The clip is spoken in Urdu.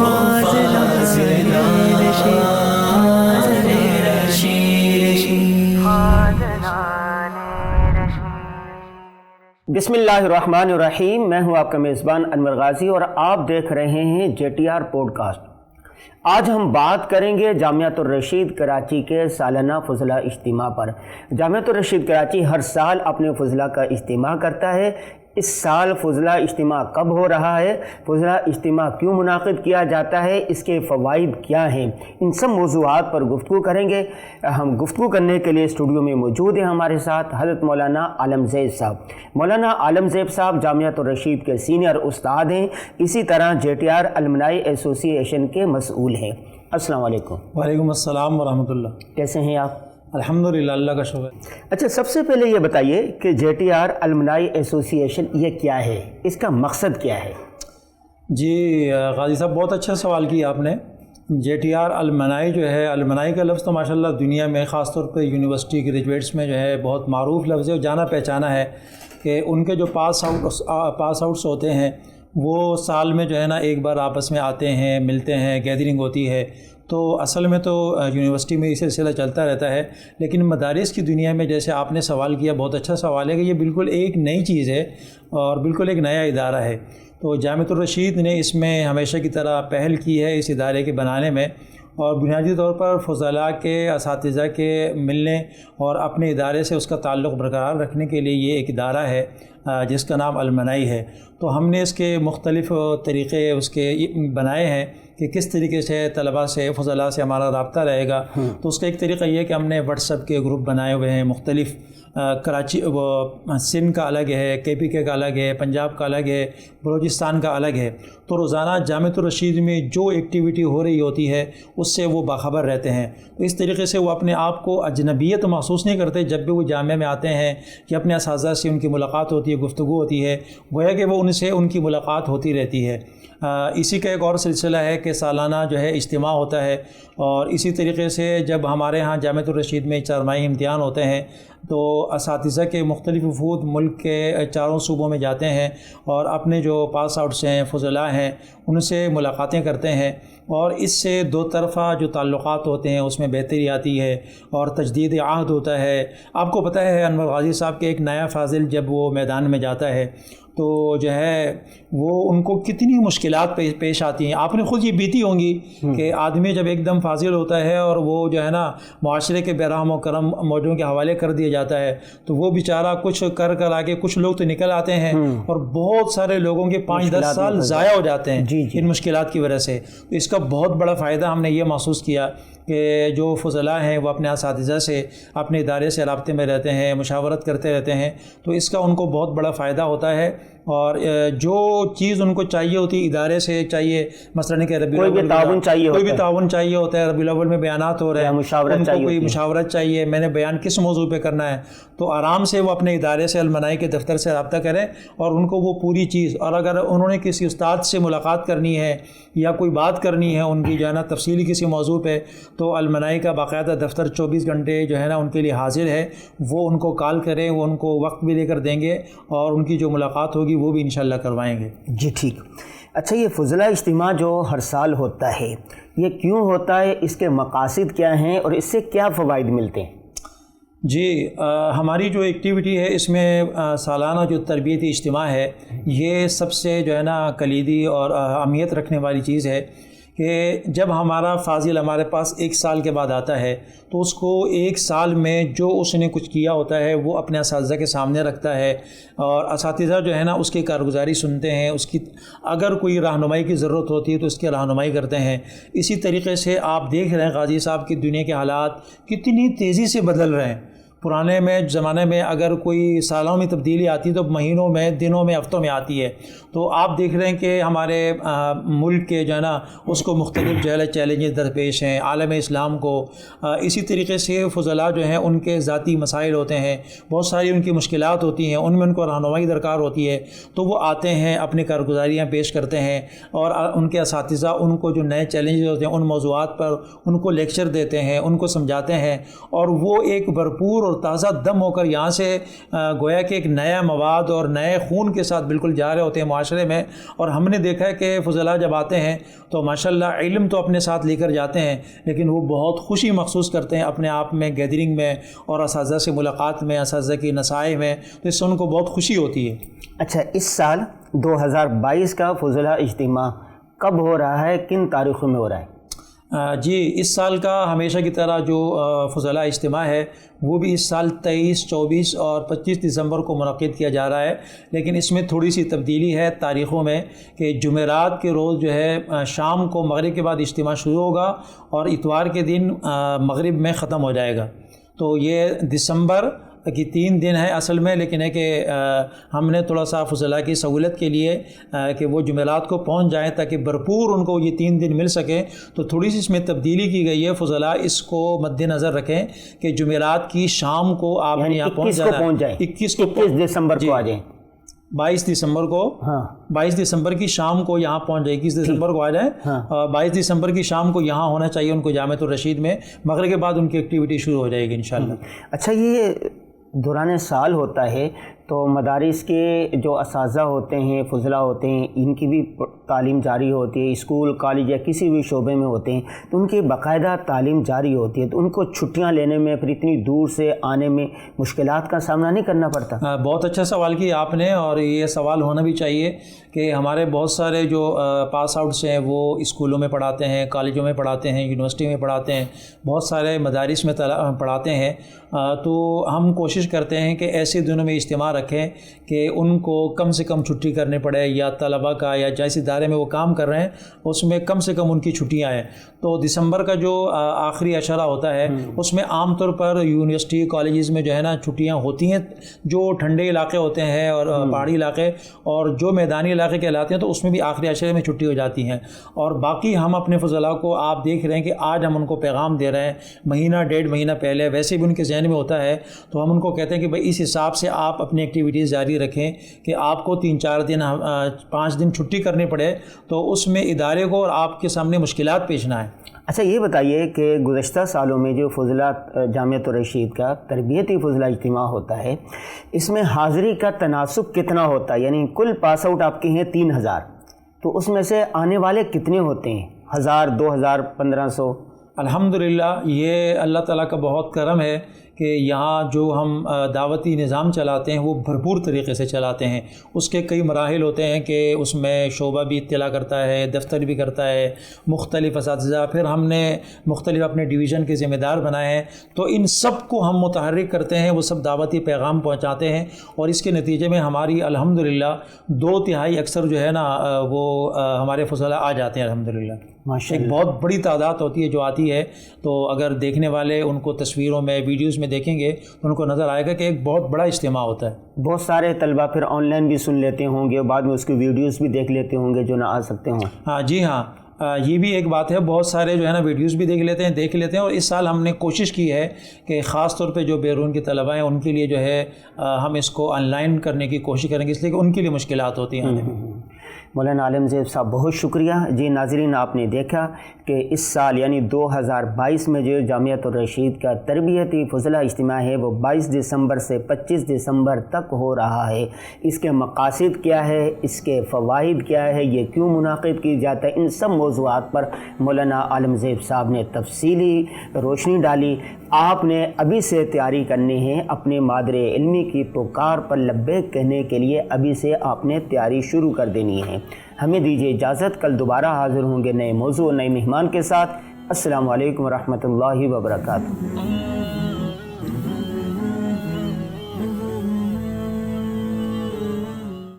بسم اللہ الرحمن الرحیم. میں ہوں آپ کا میزبان انور غازی اور آپ دیکھ رہے ہیں JTR پوڈ کاسٹ. آج ہم بات کریں گے جامعۃ الرشید کراچی کے سالانہ فضلہ اجتماع پر. جامعۃ الرشید کراچی ہر سال اپنے فضلہ کا اجتماع کرتا ہے. اس سال فضلہ اجتماع کب ہو رہا ہے، فضلہ اجتماع کیوں منعقد کیا جاتا ہے، اس کے فوائد کیا ہیں، ان سب موضوعات پر گفتگو کریں گے. ہم گفتگو کرنے کے لیے اسٹوڈیو میں موجود ہیں ہمارے ساتھ حضرت مولانا عالم زیب صاحب. مولانا عالم زیب صاحب جامعۃ الرشید کے سینئر استاد ہیں، اسی طرح JTR المنائی ایسوسی ایشن کے مسئول ہیں. السلام علیکم. وعلیکم السلام ورحمۃ اللہ. کیسے ہیں آپ؟ الحمدللہ، اللہ کا شکر. اچھا، سب سے پہلے یہ بتائیے کہ JTR المنائی ایسوسی ایشن یہ کیا ہے، اس کا مقصد کیا ہے؟ جی غازی صاحب، بہت اچھا سوال کیا آپ نے. JTR المنائی جو ہے، المنائی کا لفظ تو ماشاءاللہ دنیا میں خاص طور پہ یونیورسٹی گریجویٹس میں جو ہے بہت معروف لفظ ہے اور جانا پہچانا ہے کہ ان کے جو پاس آؤٹس ہوتے ہیں وہ سال میں جو ہے نا ایک بار آپس میں آتے ہیں، ملتے ہیں، گیدرنگ ہوتی ہے. تو اصل میں تو یونیورسٹی میں یہ سلسلہ چلتا رہتا ہے، لیکن مدارس کی دنیا میں جیسے آپ نے سوال کیا، بہت اچھا سوال ہے کہ یہ بالکل ایک نئی چیز ہے اور بالکل ایک نیا ادارہ ہے. تو جامعۃ الرشید نے اس میں ہمیشہ کی طرح پہل کی ہے اس ادارے کے بنانے میں، اور بنیادی طور پر فضلاء کے اساتذہ کے ملنے اور اپنے ادارے سے اس کا تعلق برقرار رکھنے کے لیے یہ ایک ادارہ ہے جس کا نام المنائی ہے. تو ہم نے اس کے مختلف طریقے اس کے بنائے ہیں کہ کس طریقے سے طلباء سے، فضلاء سے ہمارا رابطہ رہے گا. تو اس کا ایک طریقہ یہ ہے کہ ہم نے واٹس ایپ کے گروپ بنائے ہوئے ہیں مختلف. کراچی سندھ کا الگ ہے، KPK کا الگ ہے، پنجاب کا الگ ہے، بلوچستان کا الگ ہے. تو روزانہ جامعۃ الرشید میں جو ایکٹیویٹی ہو رہی ہوتی ہے اس سے وہ باخبر رہتے ہیں. تو اس طریقے سے وہ اپنے آپ کو اجنبیت محسوس نہیں کرتے جب بھی وہ جامعہ میں آتے ہیں کہ اپنے اساتذہ سے ان کی ملاقات ہوتی ہے، گفتگو ہوتی ہے، گویا کہ وہ ان سے ان کی ملاقات ہوتی رہتی ہے. اسی کا ایک اور سلسلہ ہے کہ سالانہ جو ہے اجتماع ہوتا ہے، اور اسی طریقے سے جب ہمارے ہاں جامعۃ الرشید میں چارماہی امتحان ہوتے ہیں تو اساتذہ کے مختلف وفود ملک کے چاروں صوبوں میں جاتے ہیں اور اپنے جو پاس آؤٹس ہیں، فضلاء ہیں، ان سے ملاقاتیں کرتے ہیں، اور اس سے دو طرفہ جو تعلقات ہوتے ہیں اس میں بہتری آتی ہے اور تجدید عہد ہوتا ہے. آپ کو پتہ ہے انور غازی صاحب کے ایک نیا فاضل جب وہ میدان میں جاتا ہے تو جو ہے وہ ان کو کتنی مشکلات پیش آتی ہیں. آپ نے خود یہ بیتی ہوں گی کہ آدمی جب ایک دم فاضل ہوتا ہے اور وہ جو ہے نا معاشرے کے برحم و کرم موجوں کے حوالے کر دیا جاتا ہے تو وہ بیچارہ کچھ کر آگے کچھ لوگ تو نکل آتے ہیں اور بہت سارے لوگوں کے 5-10 سال ضائع ہو جاتے ہیں ان مشکلات کی وجہ سے. تو اس کا بہت بڑا فائدہ ہم نے یہ محسوس کیا کہ جو فضلاء ہیں وہ اپنے اساتذہ سے، اپنے ادارے سے رابطے میں رہتے ہیں، مشاورت کرتے رہتے ہیں. تو اس کا ان کو بہت بڑا فائدہ ہوتا ہے، اور جو چیز ان کو چاہیے ہوتی ہے ادارے سے چاہیے، مثلاً کہ ربیع الاول کوئی بھی تعاون چاہیے ہوتا ہے، ربیع الاول میں بیانات ہو رہے ہیں، ان کو کوئی مشاورت چاہیے، میں نے بیان کس موضوع پہ کرنا ہے، تو آرام سے وہ اپنے ادارے سے، المنائی کے دفتر سے رابطہ کریں اور ان کو وہ پوری چیز. اور اگر انہوں نے کسی استاد سے ملاقات کرنی ہے یا کوئی بات کرنی ہے ان کی جو ہے نا تفصیلی کسی موضوع پہ، تو المنائی کا باقاعدہ دفتر 24 گھنٹے جو ہے نا ان کے لیے حاضر ہے. وہ ان کو کال کریں، وہ ان کو وقت بھی لے کر دیں گے اور ان کی جو ملاقات ہوگی وہ بھی انشاءاللہ کروائیں گے. جی ٹھیک. اچھا، یہ فضلہ اجتماع جو ہر سال ہوتا ہے یہ کیوں ہوتا ہے، اس کے مقاصد کیا ہیں اور اس سے کیا فوائد ملتے ہیں؟ جی ہماری جو ایکٹیویٹی ہے اس میں سالانہ جو تربیتی اجتماع ہے یہ سب سے جو ہے نا کلیدی اور اہمیت رکھنے والی چیز ہے کہ جب ہمارا فاضل ہمارے پاس 1 سال کے بعد آتا ہے تو اس کو 1 سال میں جو اس نے کچھ کیا ہوتا ہے وہ اپنے اساتذہ کے سامنے رکھتا ہے، اور اساتذہ جو ہے نا اس کی کارگزاری سنتے ہیں، اس کی اگر کوئی رہنمائی کی ضرورت ہوتی ہے تو اس کی رہنمائی کرتے ہیں. اسی طریقے سے آپ دیکھ رہے ہیں غازی صاحب کی دنیا کے حالات کتنی تیزی سے بدل رہے ہیں. پرانے زمانے میں اگر کوئی سالوں میں تبدیلی آتی تو مہینوں میں، دنوں میں، ہفتوں میں آتی ہے. تو آپ دیکھ رہے ہیں کہ ہمارے ملک کے جو ہے نا اس کو مختلف جو ہے چیلنجز درپیش ہیں، عالم اسلام کو. اسی طریقے سے فضلاء جو ہیں ان کے ذاتی مسائل ہوتے ہیں، بہت ساری ان کی مشکلات ہوتی ہیں، ان میں ان کو رہنمائی درکار ہوتی ہے. تو وہ آتے ہیں، اپنی کارگزاریاں پیش کرتے ہیں، اور ان کے اساتذہ ان کو جو نئے چیلنجز ہوتے ہیں ان موضوعات پر ان کو لیکچر دیتے ہیں، ان کو سمجھاتے ہیں، اور وہ ایک بھرپور اور تازہ دم ہو کر یہاں سے گویا کہ ایک نیا مواد اور نئے خون کے ساتھ بالکل جا رہے ہوتے ہیں معاشرے میں. اور ہم نے دیکھا ہے کہ فضلاء جب آتے ہیں تو ماشاءاللہ علم تو اپنے ساتھ لے کر جاتے ہیں, لیکن وہ بہت خوشی محسوس کرتے ہیں اپنے آپ میں گیدرنگ میں اور اساتذہ سے ملاقات میں, اساتذہ کی نصائح میں, تو اس سے ان کو بہت خوشی ہوتی ہے. اچھا, اس سال 2022 کا فضلاء اجتماع کب ہو رہا ہے, کن تاریخوں میں ہو رہا ہے؟ جی, اس سال کا ہمیشہ کی طرح جو فضلاء اجتماع ہے وہ بھی اس سال 23, 24 اور 25 دسمبر کو منعقد کیا جا رہا ہے, لیکن اس میں تھوڑی سی تبدیلی ہے تاریخوں میں کہ جمعرات کے روز جو ہے شام کو مغرب کے بعد اجتماع شروع ہوگا اور اتوار کے دن مغرب میں ختم ہو جائے گا. تو یہ دسمبر کی 3 دن ہے اصل میں, لیکن ہے کہ ہم نے تھوڑا سا فضلاء کی سہولت کے لیے کہ وہ جمعرات کو پہنچ جائیں تاکہ بھرپور ان کو یہ 3 دن مل سکیں, تو تھوڑی سی اس میں تبدیلی کی گئی ہے. فضلاء اس کو مد نظر رکھیں کہ جمعرات کی شام کو آپ نے یہاں پہنچ جائیں, 21 دسمبر کو آ جائیں, 22 دسمبر کو 22 دسمبر کی شام کو یہاں پہنچ جائے, 21 دسمبر کو آ جائیں. 22 دسمبر کی شام کو یہاں ہونا چاہیے ان کو جامعۃ الرشید میں. مغرب کے بعد ان کی ایکٹیویٹی شروع ہو جائے گی انشاءاللہ. اچھا, یہ دوران سال ہوتا ہے تو مدارس کے جو اساتذہ ہوتے ہیں, فضلاء ہوتے ہیں, ان کی بھی تعلیم جاری ہوتی ہے, اسکول کالج یا کسی بھی شعبے میں ہوتے ہیں تو ان کی باقاعدہ تعلیم جاری ہوتی ہے, تو ان کو چھٹیاں لینے میں پھر اتنی دور سے آنے میں مشکلات کا سامنا نہیں کرنا پڑتا؟ بہت اچھا سوال کیا آپ نے, اور یہ سوال ہونا بھی چاہیے کہ ہمارے بہت سارے جو پاس آؤٹس ہیں وہ اسکولوں میں پڑھاتے ہیں, کالجوں میں پڑھاتے ہیں, یونیورسٹی میں پڑھاتے ہیں, بہت سارے مدارس میں پڑھاتے ہیں. تو ہم کوشش کرتے ہیں کہ ایسے دنوں میں اجتماع رکھیں کہ ان کو کم سے کم چھٹی کرنے پڑے, یا طلباء کا یا جس ادارے میں وہ کام کر رہے ہیں اس میں کم سے کم ان کی چھٹیاں آئیں. تو دسمبر کا جو آخری عشرہ ہوتا ہے اس میں عام طور پر یونیورسٹی کالجز میں جو ہے نا چھٹیاں ہوتی ہیں, جو ٹھنڈے علاقے ہوتے ہیں اور پہاڑی علاقے اور جو میدانی علاقے کہلاتے ہیں تو اس میں بھی آخری عشرے میں چھٹی ہو جاتی ہیں. اور باقی ہم اپنے فضلاء کو آپ دیکھ رہے ہیں کہ آج ہم ان کو پیغام دے رہے ہیں مہینہ 1.5 مہینہ پہلے, ویسے بھی ان کے ذہن میں ہوتا ہے, تو ہم ان کو کہتے ہیں کہ بھائی اس حساب سے آپ اپنی ایکٹیویٹیز جاری رکھیں کہ آپ کو 3-4 دن 5 دن چھٹی کرنی پڑے تو اس میں ادارے کو اور آپ کے سامنے مشکلات پیش نہ آئیں. اچھا, یہ بتائیے کہ گزشتہ سالوں میں جو فضلاء جامعۃ الرشید کا تربیتی فضلاء اجتماع ہوتا ہے اس میں حاضری کا تناسب کتنا ہوتا ہے؟ یعنی کل پاس آؤٹ آپ کے ہیں 3000, تو اس میں سے آنے والے کتنے ہوتے ہیں؟ 1000, 2000, 1500؟ الحمدللہ یہ اللہ تعالیٰ کا بہت کرم ہے کہ یہاں جو ہم دعوتی نظام چلاتے ہیں وہ بھرپور طریقے سے چلاتے ہیں. اس کے کئی مراحل ہوتے ہیں کہ اس میں شعبہ بھی اطلاع کرتا ہے, دفتر بھی کرتا ہے, مختلف اساتذہ, پھر ہم نے مختلف اپنے ڈویژن کے ذمہ دار بنائے ہیں, تو ان سب کو ہم متحرک کرتے ہیں, وہ سب دعوتی پیغام پہنچاتے ہیں, اور اس کے نتیجے میں ہماری الحمدللہ 2/3 اکثر جو ہے نا وہ ہمارے فضلاء آ جاتے ہیں الحمدللہ. ایک بہت بڑی تعداد ہوتی ہے جو آتی ہے, تو اگر دیکھنے والے ان کو تصویروں میں ویڈیوز میں دیکھیں گے تو ان کو نظر آئے گا کہ ایک بہت بڑا اجتماع ہوتا ہے. بہت سارے طلبہ پھر آن لائن بھی سن لیتے ہوں گے, بعد میں اس کی ویڈیوز بھی دیکھ لیتے ہوں گے جو نہ آ سکتے ہوں. ہاں جی ہاں, یہ بھی ایک بات ہے, بہت سارے جو ہے نا ویڈیوز بھی دیکھ لیتے ہیں. اور اس سال ہم نے کوشش کی ہے کہ خاص طور پہ جو بیرون کے طلباء ہیں ان کے لیے جو ہے ہم اس کو آن لائن کرنے کی کوشش کریں گے, اس لیے کہ ان کے لیے مشکلات ہوتی ہیں. مولانا عالم زیب صاحب بہت شکریہ. جی ناظرین, آپ نے دیکھا کہ اس سال یعنی 2022 میں جو جامعۃ الرشید کا تربیتی فضلاء اجتماع ہے وہ 22 دسمبر سے 25 دسمبر تک ہو رہا ہے. اس کے مقاصد کیا ہے, اس کے فوائد کیا ہے, یہ کیوں منعقد کی جاتا ہے, ان سب موضوعات پر مولانا عالم زیب صاحب نے تفصیلی روشنی ڈالی. آپ نے ابھی سے تیاری کرنی ہے, اپنے مادر علمی کی پکار پر لبیک کہنے کے لیے ابھی سے آپ نے تیاری شروع کر دینی ہے. ہمیں دیجیے اجازت, کل دوبارہ حاضر ہوں گے نئے موضوع نئے مہمان کے ساتھ. السلام علیکم ورحمۃ اللہ وبرکاتہ.